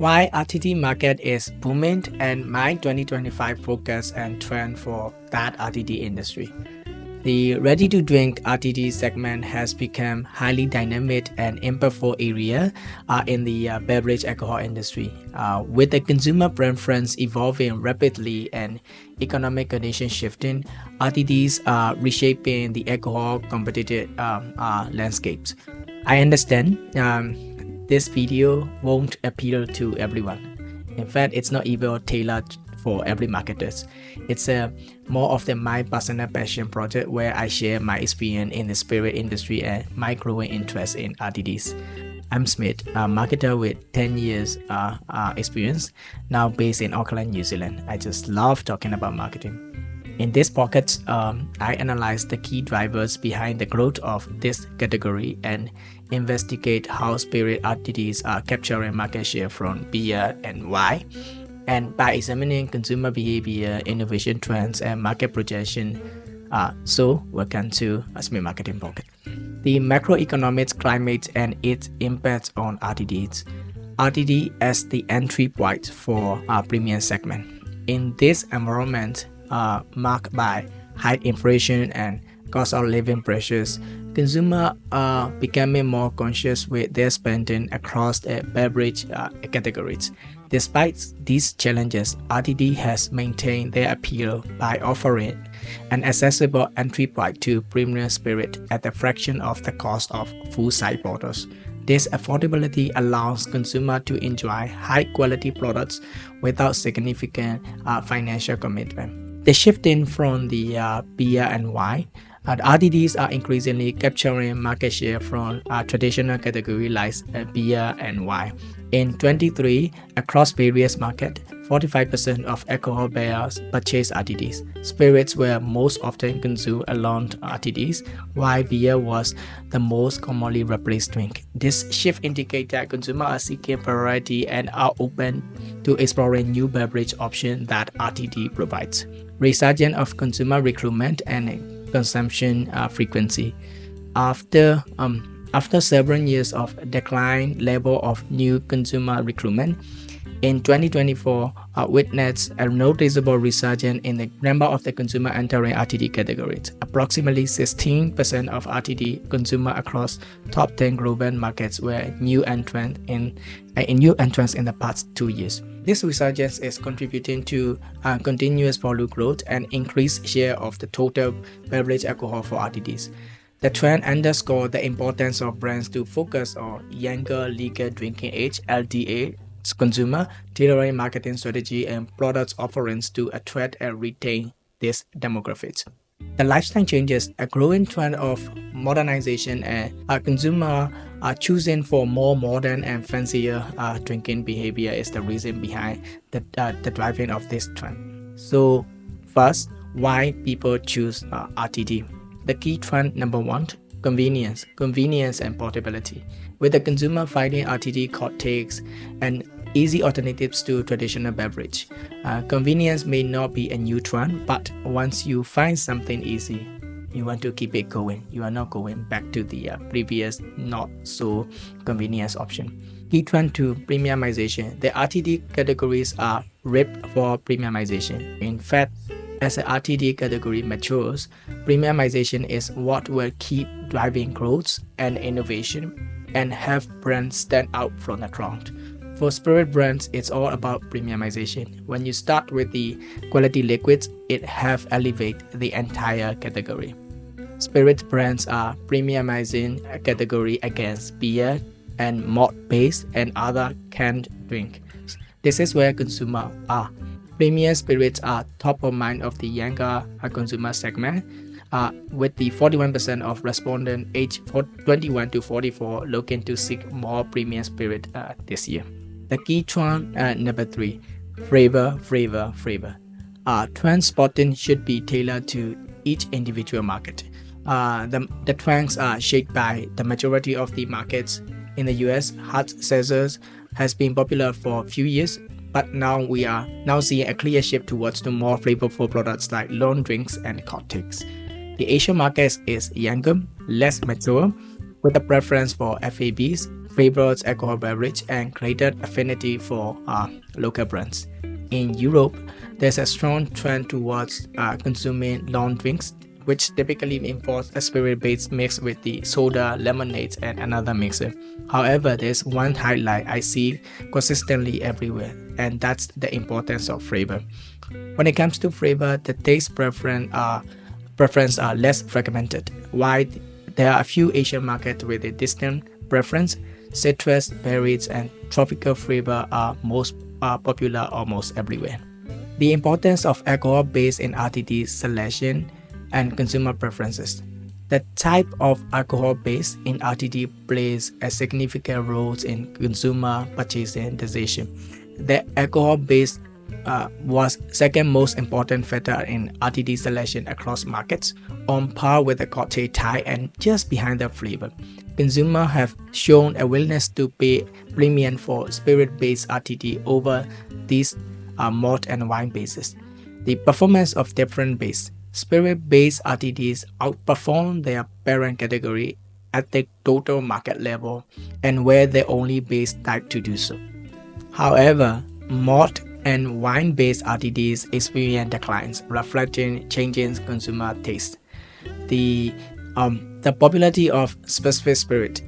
Why RTD market is booming and my 2025 focus and trend for that RTD industry. The ready-to-drink RTD segment has become highly dynamic and impactful area in the beverage alcohol industry. With the consumer preference evolving rapidly and economic conditions shifting, RTDs are reshaping the alcohol competitive landscapes. I understand this video won't appeal to everyone. In fact, it's not even tailored for every marketers. It's more of my personal passion project where I share my experience in the spirit industry and my growing interest in RTDs. I'm Smith, a marketer with 10 years experience, now based in Auckland, New Zealand. I just love talking about marketing. In this pocket, I analyze the key drivers behind the growth of this category and investigate how spirit RTDs are capturing market share from beer and wine. And by examining consumer behavior, innovation trends, and market projection, welcome to Smith Marketing Pocket. The macroeconomics climate and its impact on RTDs. RTD as the entry point for our premium segment. In this environment, marked by high inflation and cost of living pressures, consumers are becoming more conscious with their spending across the beverage categories. Despite these challenges, RTD has maintained their appeal by offering an accessible entry point to premium spirit at a fraction of the cost of full-size bottles. This affordability allows consumers to enjoy high-quality products without significant financial commitment. The shifting from the beer and wine, RTDs are increasingly capturing market share from traditional categories like beer and wine. In 2023, across various markets, 45% of alcohol bears purchase RTDs. Spirits were most often consumed along RTDs, while beer was the most commonly replaced drink. This shift indicates that consumers are seeking variety and are open to exploring new beverage options that RTD provides. Resurgence of consumer recruitment and consumption frequency. After several years of decline level of new consumer recruitment, in 2024, witnessed a noticeable resurgence in the number of the consumer entering RTD categories. Approximately 16% of RTD consumers across top 10 global markets were new entrants in the past 2 years. This resurgence is contributing to continuous volume growth and increased share of the total beverage alcohol for RTDs. The trend underscores the importance of brands to focus on younger legal drinking age (LDA) consumer, tailoring marketing strategy and product offerings to attract and retain these demographics. The lifestyle changes, a growing trend of modernization, and consumers are choosing for more modern and fancier drinking behavior is the reason behind the driving of this trend. So first, why people choose RTD? The key trend number one, convenience and portability. With the consumer finding RTD cocktails and easy alternatives to traditional beverage. Convenience may not be a new trend, but once you find something easy, you want to keep it going. You are not going back to the previous not so convenience option. Key trend to premiumization. The RTD categories are ripe for premiumization. In fact, as the RTD category matures, premiumization is what will keep driving growth and innovation and have brands stand out from the crowd. For spirit brands, it's all about premiumization. When you start with the quality liquids, it have elevated the entire category. Spirit brands are premiumizing a category against beer and malt-based and other canned drinks. This is where consumers are. Premium spirits are top of mind of the younger consumer segment, with the 41% of respondents aged 21 to 44 looking to seek more premium spirit this year. The key trend number 3, flavor. Trend spotting should be tailored to each individual market. The trends are shaped by the majority of the markets. In the US, hard seltzers has been popular for a few years, but now we are seeing a clear shift towards the more flavorful products like long drinks and cocktails. The Asian market is younger, less mature, with a preference for FABs, favors alcohol beverage and greater affinity for local brands. In Europe, there's a strong trend towards consuming long drinks, which typically involves a spirit-based mix with the soda, lemonade, and another mixer. However, there's one highlight I see consistently everywhere, and that's the importance of flavor. When it comes to flavor, the taste preference are less fragmented. While there are a few Asian markets with a distinct preference, citrus, berries, and tropical flavor are most popular almost everywhere. The importance of alcohol-based in RTD selection and consumer preferences. The type of alcohol base in RTD plays a significant role in consumer purchasing decision. The alcohol base was second most important factor in RTD selection across markets, on par with the cocktail type and just behind the flavor. Consumers have shown a willingness to pay premium for spirit-based RTD over these malt and wine bases. The performance of different bases. Spirit-based RTDs outperform their parent category at the total market level and were the only base type to do so. However, malt and wine-based RTDs experience declines, reflecting changing consumer taste. The popularity of specific spirit.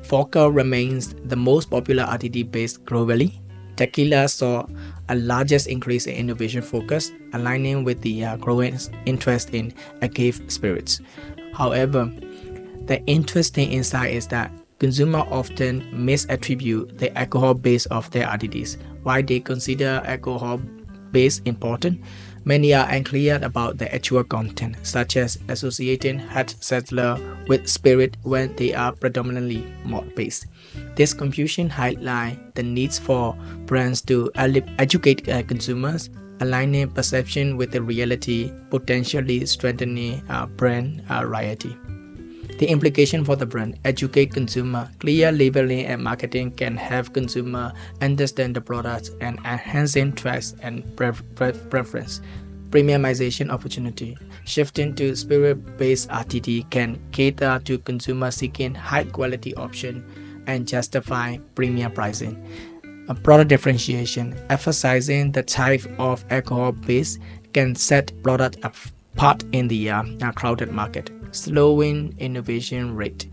Vodka remains the most popular RTD base globally. Tequila saw a largest increase in innovation focus, aligning with the growing interest in agave spirits. However, the interesting insight is that consumers often misattribute the alcohol base of their RTDs. While they consider alcohol base important, many are unclear about the actual content, such as associating 𝐁𝐨𝐬𝐢𝐧𝐠 with spirit when they are predominantly malt-based. This confusion highlights the needs for brands to educate consumers, aligning perception with the reality, potentially strengthening brand loyalty. The implication for the brand: educate consumer. Clear labeling and marketing can help consumer understand the products and enhancing trust and preference. Premiumization opportunity. Shifting to spirit-based RTD can cater to consumers seeking high-quality option and justify premium pricing. A product differentiation. Emphasizing the type of alcohol base can set product apart in the crowded market. Slowing innovation rate.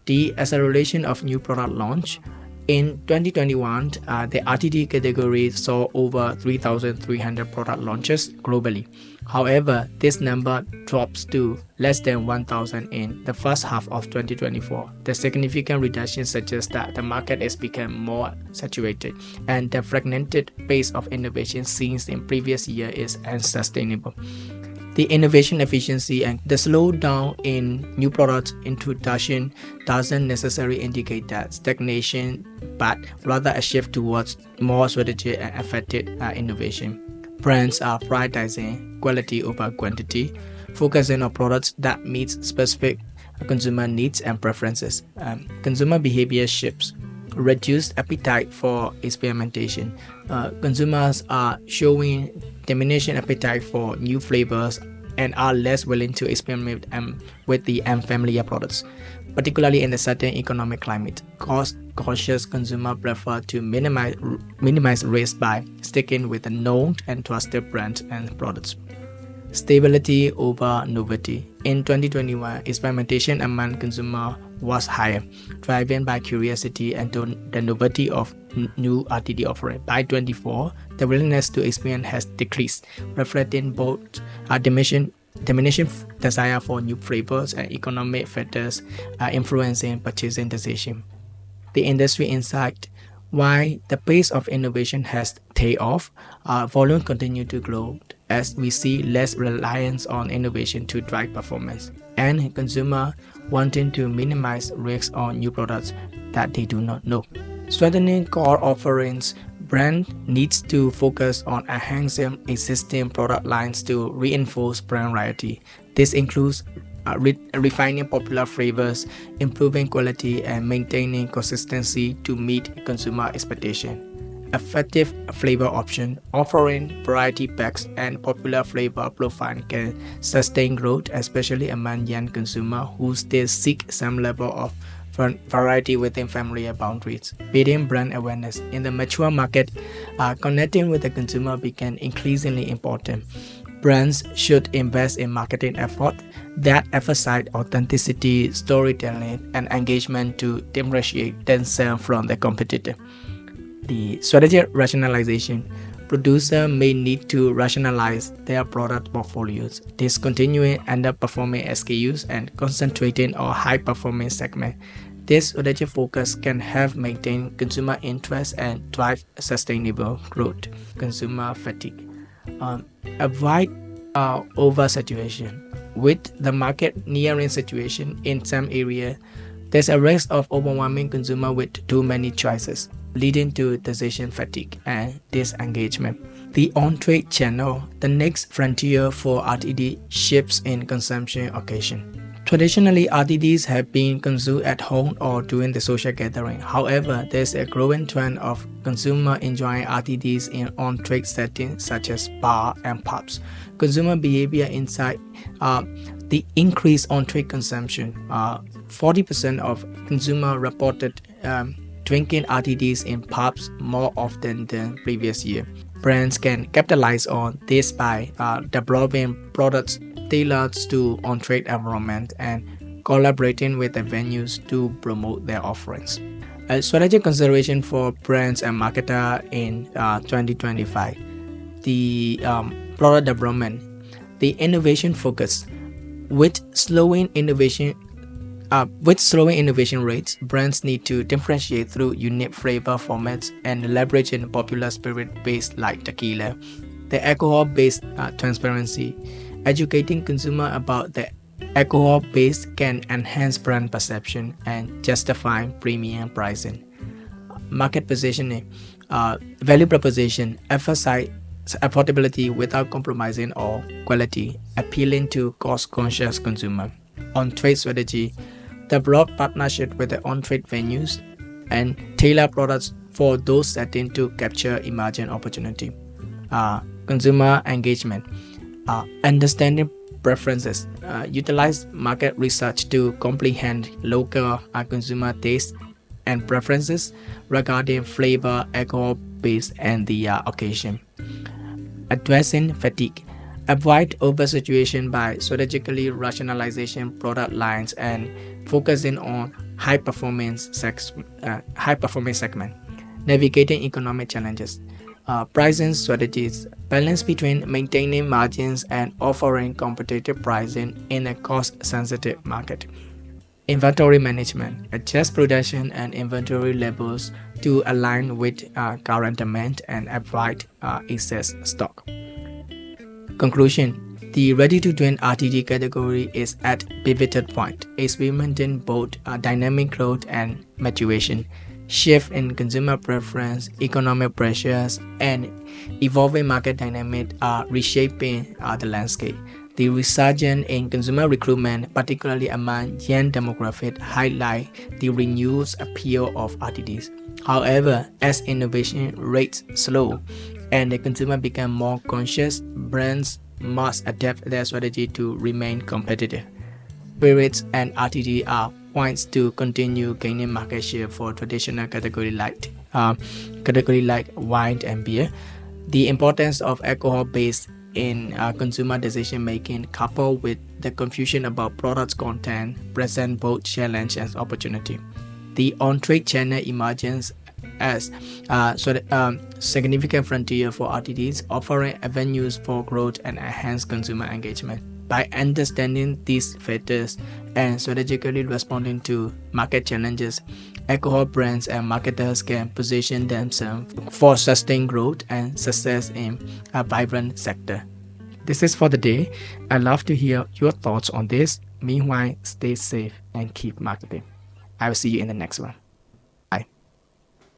The acceleration of new product launch. In 2021, the RTD category saw over 3,300 product launches globally. However, this number drops to less than 1,000 in the first half of 2024. The significant reduction suggests that the market has become more saturated, and the fragmented pace of innovation seen in previous years is unsustainable. The innovation efficiency and the slowdown in new product introduction doesn't necessarily indicate that stagnation, but rather a shift towards more strategic and effective innovation. Brands are prioritizing quality over quantity, focusing on products that meet specific consumer needs and preferences. Consumer behavior shifts. Reduced appetite for experimentation. Consumers are showing diminished appetite for new flavors and are less willing to experiment with the unfamiliar products, particularly in a certain economic climate. Cost-conscious consumers prefer to minimize risk by sticking with the known and trusted brands and products. Stability over novelty. In 2021, experimentation among consumers was higher, driven by curiosity and the novelty of new RTD offering. By 2024, the willingness to experiment has decreased, reflecting both a diminishing desire for new flavors and economic factors influencing purchasing decisions. The industry insight. While the pace of innovation has taken off, volume continues to grow as we see less reliance on innovation to drive performance, and consumers wanting to minimize risks on new products that they do not know. Strengthening core offerings. Brand needs to focus on enhancing existing product lines to reinforce brand loyalty. This includes refining popular flavors, improving quality, and maintaining consistency to meet consumer expectations. Effective flavor option. Offering variety packs and popular flavor profile can sustain growth, especially among young consumers who still seek some level of variety within familiar boundaries, building brand awareness. In the mature market, connecting with the consumer became increasingly important. Brands should invest in marketing effort that emphasize authenticity, storytelling, and engagement to differentiate themselves from the competitor. The strategic rationalization. Producers may need to rationalize their product portfolios, discontinuing underperforming SKUs and concentrating on high-performing segments. This strategic focus can help maintain consumer interest and drive sustainable growth. Consumer fatigue. Avoid oversaturation. With the market nearing saturation in some areas, there's a risk of overwhelming consumer with too many choices, leading to decision fatigue and disengagement. The on-trade channel, the next frontier for RTD, shifts in consumption occasion. Traditionally, RTDs have been consumed at home or during the social gathering. However, there's a growing trend of consumers enjoying RTDs in on-trade settings such as bars and pubs. Consumer behavior inside the increased on-trade consumption. 40% of consumers reported drinking RTDs in pubs more often than previous year. Brands can capitalize on this by developing products tailored to on-trade environment and collaborating with the venues to promote their offerings. A strategic consideration for brands and marketers in 2025, the product development, the innovation focus. With slowing innovation rates, brands need to differentiate through unique flavor formats and leveraging popular spirit-based like tequila. The alcohol-based transparency. Educating consumer about the alcohol base can enhance brand perception and justify premium pricing. Market positioning. Value proposition. Emphasize affordability without compromising on quality, appealing to cost-conscious consumer. On-trade strategy. Develop partnership with the on-trade venues and tailor products for those settings to capture emerging opportunity. Consumer engagement. Understanding preferences. Utilize market research to comprehend local consumer tastes and preferences regarding flavor, alcohol base, and the occasion. Addressing fatigue. Avoid oversaturation by strategically rationalizing product lines and focusing on high-performing segment. Navigating economic challenges. Pricing strategies. Balance between maintaining margins and offering competitive pricing in a cost-sensitive market. Inventory management. Adjust production and inventory levels to align with current demand and avoid excess stock. Conclusion. The ready-to-drink RTD category is at a pivotal point, experimenting both dynamic growth and maturation. Shift in consumer preference, economic pressures, and evolving market dynamics are reshaping the landscape. The resurgence in consumer recruitment, particularly among young demographics, highlight the renewed appeal of RTDs. However, as innovation rates slow and the consumer become more conscious, brands must adapt their strategy to remain competitive. Spirits and RTD are points to continue gaining market share for traditional category like wine and beer. The importance of alcohol base in consumer decision making, coupled with the confusion about product content, present both challenge and opportunity. The on-trade channel emerges as significant frontier for RTDs, offering avenues for growth and enhanced consumer engagement. By understanding these factors and strategically responding to market challenges, alcohol brands and marketers can position themselves for sustained growth and success in a vibrant sector. This is for the day. I'd love to hear your thoughts on this. Meanwhile, stay safe and keep marketing. I will see you in the next one.